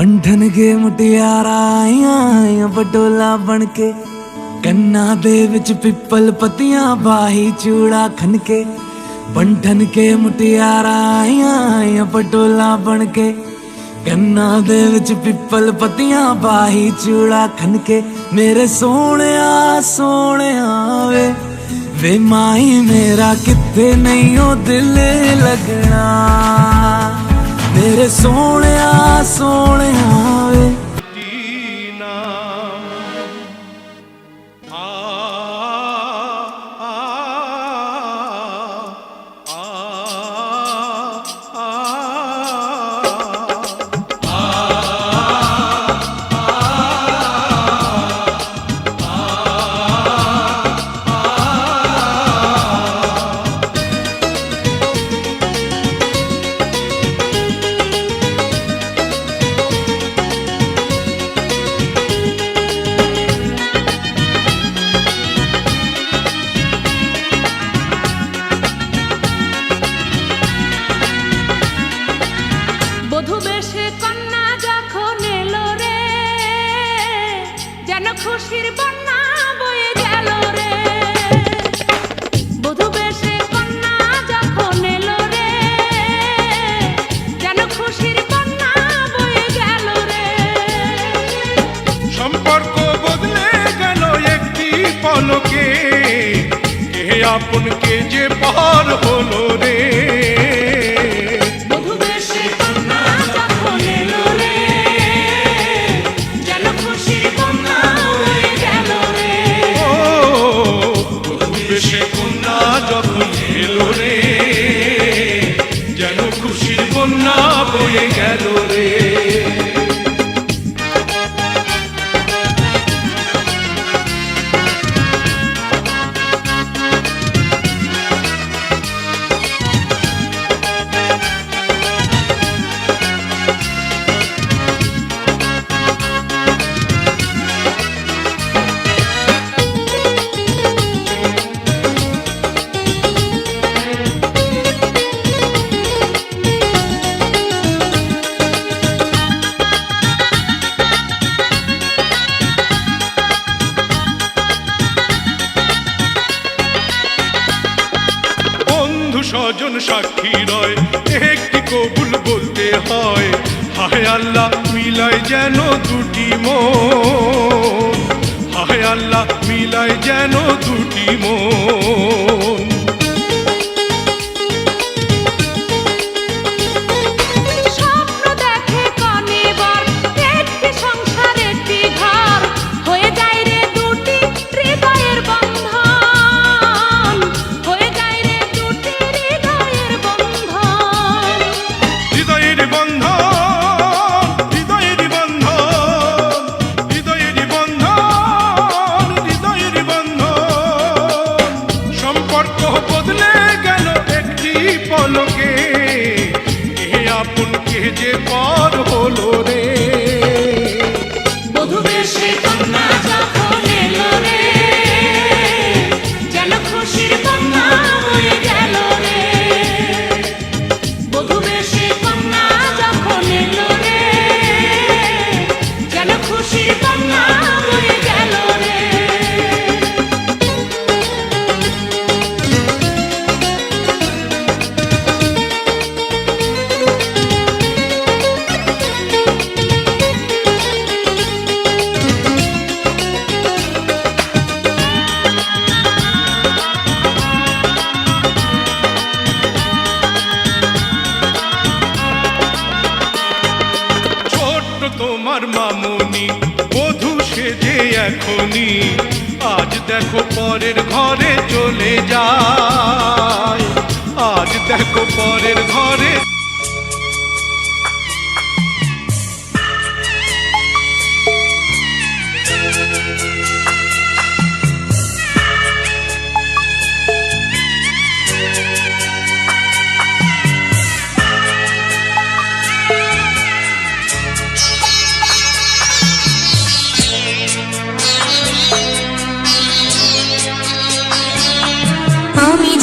बंधन के मुटियारा आईया पटोला बनके कन्ना दे विच पिपल पत्तियां बाही चूड़ा खनके बंधन के मुटियारा आईया पटोला बनके कन्ना दे विच पिपल पत्तियां बाही चूड़ा खनके मेरे सोहणिया सोहणिया वे माही मेरा किथे नहीं ओ दिल लगना मेरे सोहणिया सोहणिया वे খুশির বন্যা বয়ে গেল রে বধূ বেশে কন্যা যখন এলো রে যেন খুশির বন্যা বয়ে গেল রে সম্পর্ক বদলে গেল একটি পলকে কে আপন কে যে পার হলো রে যেন খুশির বন্যা বয়ে গেল রে স্বজন সাক্ষী রয় একটি কবুল বলতে হয় হায় আল্লাহ মিলায় যেন দুটি মন হায় আল্লাহ মিলায় যেন দুটি মন বদলে গেল একটি পলকে কে আপন কে যে পার হলো রে বধূ বেশে কন্যা যখন এলো রে যেন খুশির বন্যা বয়ে গেল রে বধূ বেশে কন্যা যখন এলো রে যেন খুশির বন্যা বয়ে গেল রে তোমার মামুনি বধূ সেজে এখনি আজ দেখো পরের ঘরে চলে যায় আজ দেখো পরের ঘরে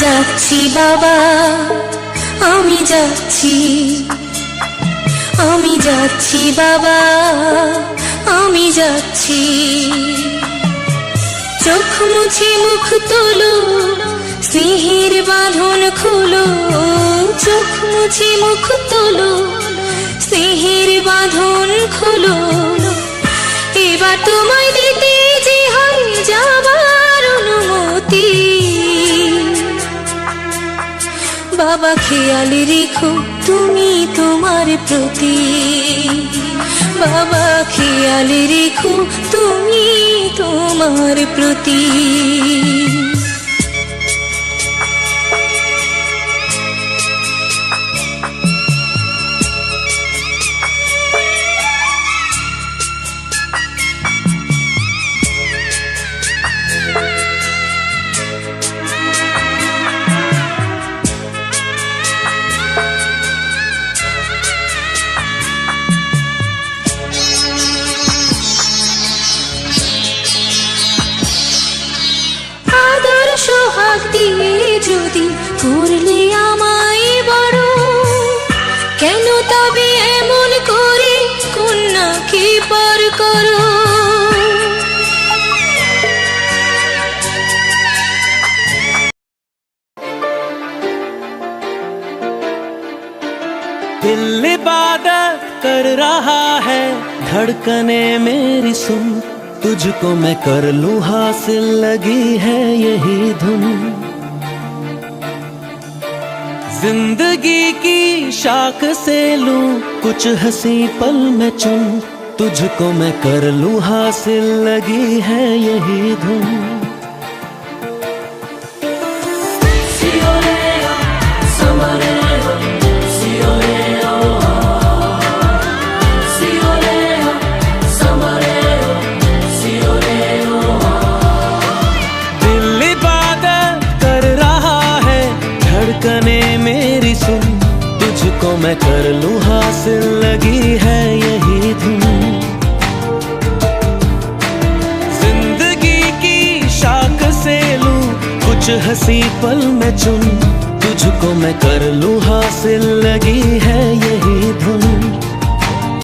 যাচ্ছি বাবা, আমি যাচ্ছি, আমি যাচ্ছি বাবা, আমি যাচ্ছি। চোখ মুছে মুখ তোলো, স্নেহের বাঁধন খোলো। চোখ মুছে মুখ তোলো, স্নেহের বাঁধন খোলো। এবার তোমায় দিতে যে হয় যাবার অনুমতি। বাবা খেয়াল রেখো তুমি তোমার প্রতি। বাবা খেয়াল রেখো তুমি তোমার প্রতি। সোহাগ দিয়ে যদি করলে আমায় বড়, কেন তবে এমন করে কন্যাকে পর করো। दिल इबादत कर रहा है, धड़कने मेरी सुन। तुझको मैं कर लूं हासिल, लगी है यही धुन। जिंदगी की शाख से लूं कुछ हंसी पल में चुन। तुझको मैं कर लूं हासिल, लगी है यही धुन। मेरी सुन, तुझको मैं कर लूं हासिल, लगी है यही धुन। जिंदगी की शाख से लूं कुछ हंसी पल में चुन। तुझको मैं कर लूं हासिल, लगी है यही धुन।